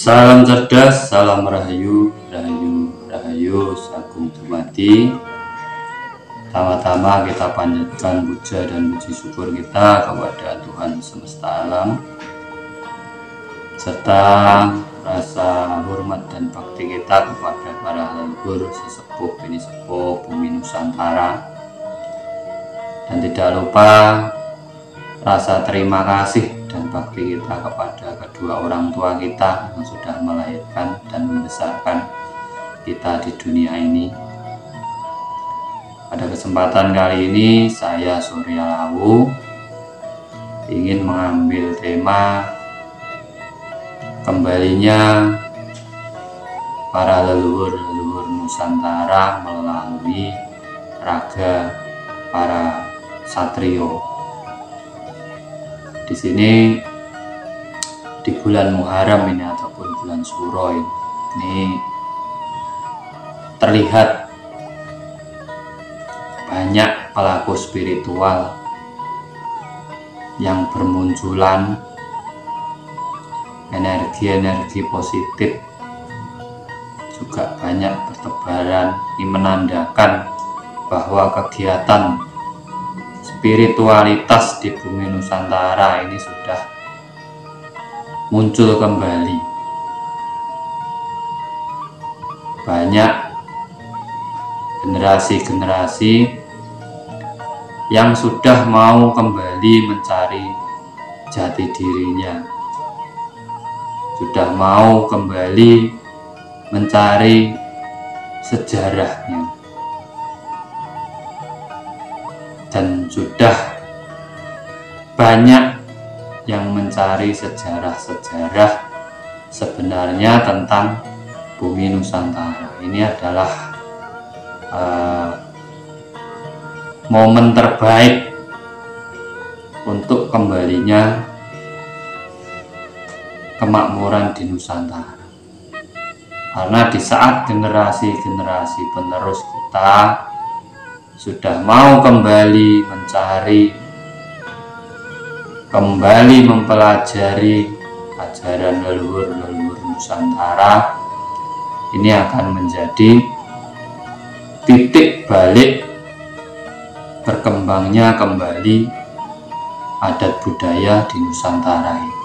Salam cerdas, salam rahayu, rahayu, rahayu, sagung dumadi. Pertama-tama kita panjatkan puja dan puji syukur kita kepada Tuhan semesta alam, serta rasa hormat dan bakti kita kepada para leluhur, sesepuh, bini sepuh, bumi Nusantara. Dan tidak lupa rasa terima kasih dan bakti kita kepada kedua orang tua kita yang sudah melahirkan dan membesarkan kita di dunia ini. Pada kesempatan kali ini saya Surya Lawu ingin mengambil tema kembalinya para leluhur-leluhur Nusantara melalui raga para satrio. Di sini di bulan Muharram ini ataupun bulan Suro ini terlihat banyak pelaku spiritual yang bermunculan, energi-energi positif juga banyak bertebaran. Ini menandakan bahwa kegiatan spiritualitas di bumi Nusantara ini sudah muncul kembali. Banyak generasi-generasi yang sudah mau kembali mencari jati dirinya, sudah mau kembali mencari sejarahnya, dan sudah banyak yang mencari sejarah-sejarah sebenarnya tentang bumi Nusantara. Ini adalah momen terbaik untuk kembalinya kemakmuran di Nusantara, karena di saat generasi-generasi penerus kita sudah mau kembali mencari, kembali mempelajari ajaran leluhur-leluhur Nusantara, ini akan menjadi titik balik berkembangnya kembali adat budaya di Nusantara ini.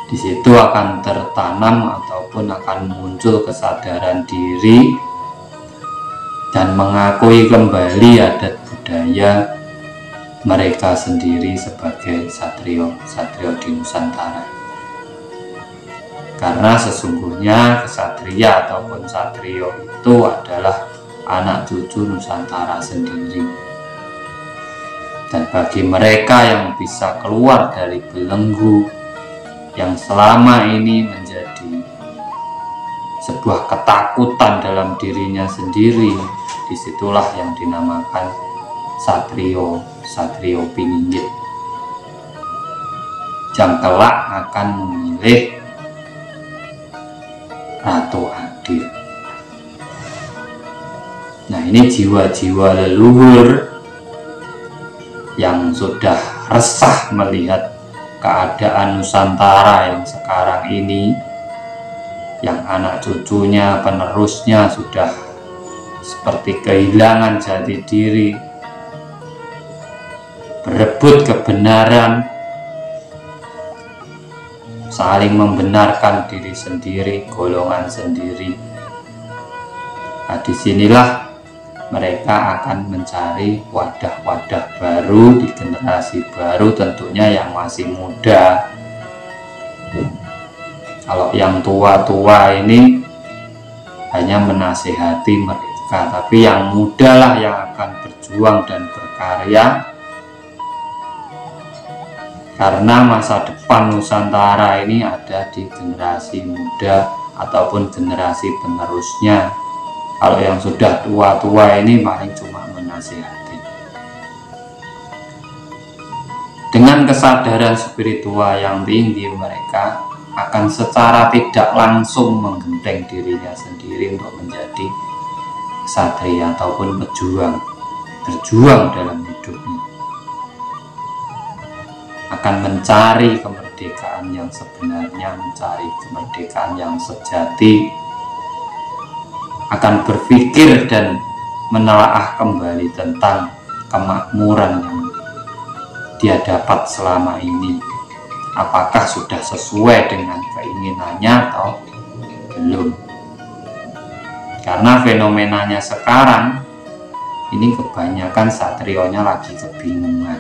Di situ akan tertanam ataupun akan muncul kesadaran diri dan mengakui kembali adat budaya mereka sendiri sebagai satrio di Nusantara. Karena sesungguhnya kesatria ataupun satrio itu adalah anak cucu Nusantara sendiri. Dan bagi mereka yang bisa keluar dari belenggu yang selama ini menjadi sebuah ketakutan dalam dirinya sendiri, disitulah yang dinamakan satrio pinginggit, yang kelak akan memilih Ratu Adil. Nah, ini jiwa-jiwa leluhur yang sudah resah melihat keadaan Nusantara yang sekarang ini, yang anak cucunya, penerusnya sudah seperti kehilangan jati diri, berebut kebenaran, saling membenarkan diri sendiri, golongan sendiri. Nah, disinilah mereka akan mencari wadah-wadah baru di generasi baru, tentunya yang masih muda. Kalau yang tua-tua ini hanya menasihati mereka, tapi yang muda lah yang akan berjuang dan berkarya, karena masa depan Nusantara ini ada di generasi muda ataupun generasi penerusnya. Kalau yang sudah tua-tua ini paling cuma menasihati. Dengan kesadaran spiritual yang tinggi, mereka akan secara tidak langsung menggenteng dirinya sendiri untuk menjadi ksatria ataupun berjuang dalam hidupnya. akan mencari kemerdekaan yang sebenarnya, mencari kemerdekaan yang sejati, akan berpikir dan menelaah kembali tentang kemakmuran yang dia dapat selama ini, apakah sudah sesuai dengan keinginannya atau belum. Karena fenomenanya sekarang ini kebanyakan satrionya lagi kebingungan,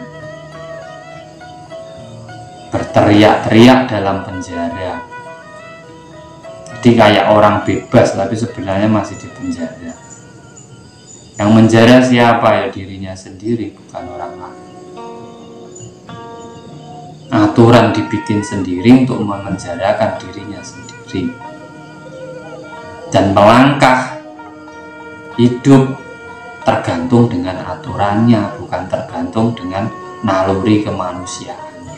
berteriak-teriak dalam penjara. Jadi kayak orang bebas tapi sebenarnya masih di penjara. Yang menjara siapa? Ya dirinya sendiri, bukan orang lain. Aturan dibikin sendiri untuk memenjarakan dirinya sendiri, dan melangkah hidup tergantung dengan aturannya, bukan tergantung dengan naluri kemanusiaannya.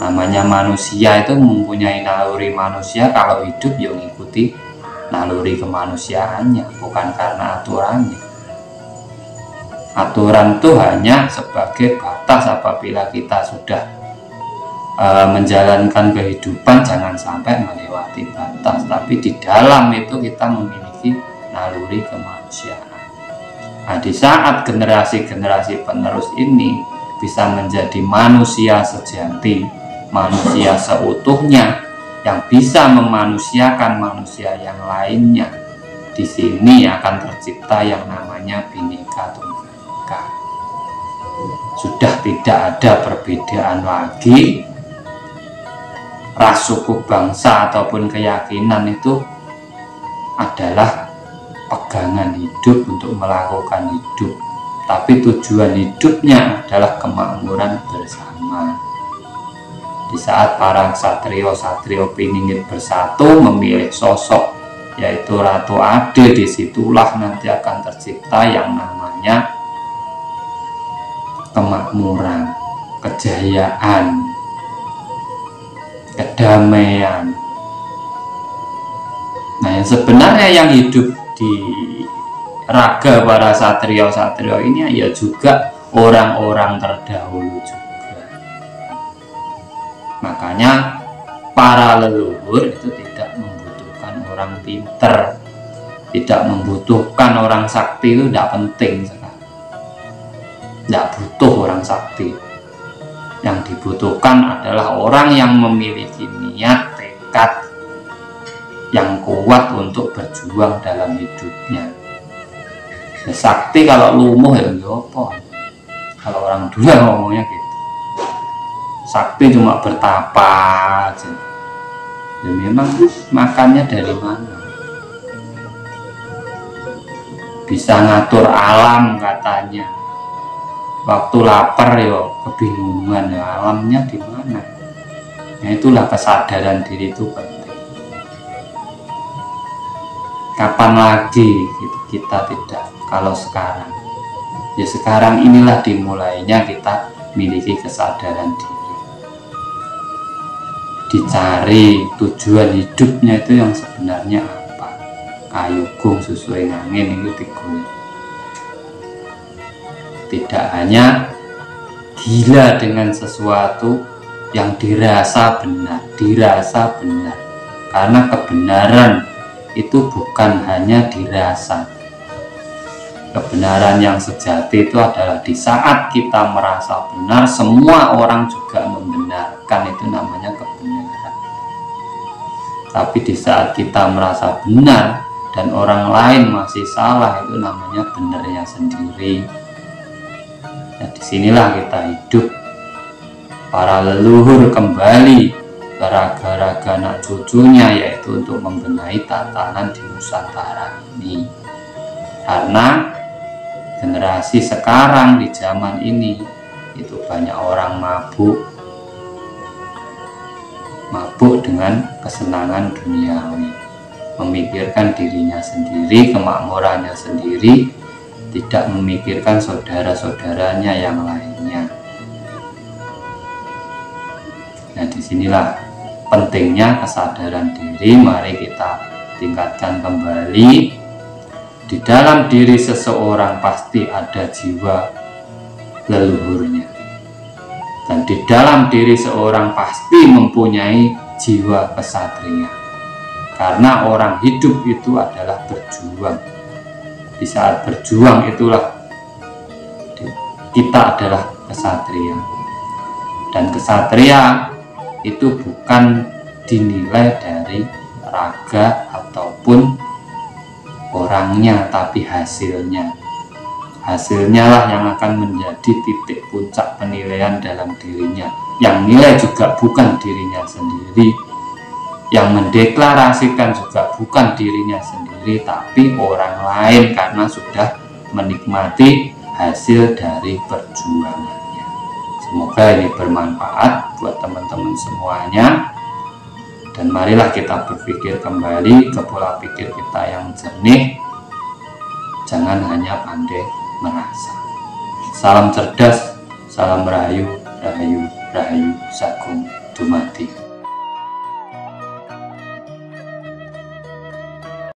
Namanya manusia itu mempunyai naluri manusia, kalau hidup ya mengikuti naluri kemanusiaannya, bukan karena aturannya. Aturan itu hanya sebagai batas apabila kita sudah menjalankan kehidupan, jangan sampai melewati batas. Tapi di dalam itu kita memiliki naluri kemanusiaan. Nah, di saat generasi-generasi penerus ini bisa menjadi manusia sejati, manusia seutuhnya, yang bisa memanusiakan manusia yang lainnya, di sini akan tercipta yang namanya Bhinneka Tunggal Ika. Sudah tidak ada perbedaan lagi. Ras, suku, bangsa ataupun keyakinan itu adalah pegangan hidup untuk melakukan hidup, tapi tujuan hidupnya adalah kemakmuran bersama. Di saat para satrio piningit bersatu memilih sosok yaitu Ratu Ade, disitulah nanti akan tercipta yang namanya kemakmuran, kejayaan, kedamaian. Nah, yang sebenarnya yang hidup di raga para satrio ini ya juga orang-orang terdahulu juga. Makanya para leluhur itu tidak membutuhkan orang pinter, tidak membutuhkan orang sakti, itu tidak penting sekali. Tidak butuh orang sakti. Yang dibutuhkan adalah orang yang memiliki niat, tekad yang kuat untuk berjuang dalam hidupnya. Ya, sakti kalau lumuh ya apa? Kalau orang dulu ngomongnya gitu. Sakti cuma bertapa aja. Ya memang makannya dari mana? Bisa ngatur alam katanya. Waktu lapar ya kebingungan, ya alamnya di mana? Nah, itulah kesadaran diri itu penting. Kapan lagi kita tidak? Kalau sekarang, ya sekarang inilah dimulainya kita miliki kesadaran diri. Dicari tujuan hidupnya itu yang sebenarnya apa? Kayugung sesuai angin itu digolek. Tidak hanya gila dengan sesuatu yang dirasa benar, karena kebenaran itu bukan hanya dirasa. Kebenaran yang sejati itu adalah di saat kita merasa benar, semua orang juga membenarkan, itu namanya kebenaran. Tapi di saat kita merasa benar dan orang lain masih salah, itu namanya benarnya sendiri. Nah, disinilah kita hidup. Para leluhur kembali ke raga-raga anak cucunya, yaitu untuk membenahi tatanan di Nusantara ini. Karena generasi sekarang di zaman ini itu banyak orang mabuk dengan kesenangan duniawi, memikirkan dirinya sendiri, kemakmurannya sendiri, tidak memikirkan saudara-saudaranya yang lainnya. Nah, disinilah pentingnya kesadaran diri. Mari kita tingkatkan kembali. Di dalam diri seseorang pasti ada jiwa leluhurnya. Dan di dalam diri seorang pasti mempunyai jiwa kesatria. Karena orang hidup itu adalah berjuang. Di saat berjuang itulah kita adalah kesatria. Dan kesatria itu bukan dinilai dari raga ataupun orangnya, tapi hasilnya. Hasilnya lah yang akan menjadi titik puncak penilaian dalam dirinya. Yang nilai juga bukan dirinya sendiri, yang mendeklarasikan juga bukan dirinya sendiri, tapi orang lain, karena sudah menikmati hasil dari perjuangannya. Semoga ini bermanfaat buat teman-teman semuanya. Dan marilah kita berpikir kembali ke pola pikir kita yang jernih. Jangan hanya pandai merasa. Salam cerdas, salam rahayu, rahayu, rahayu, sagung dumadi.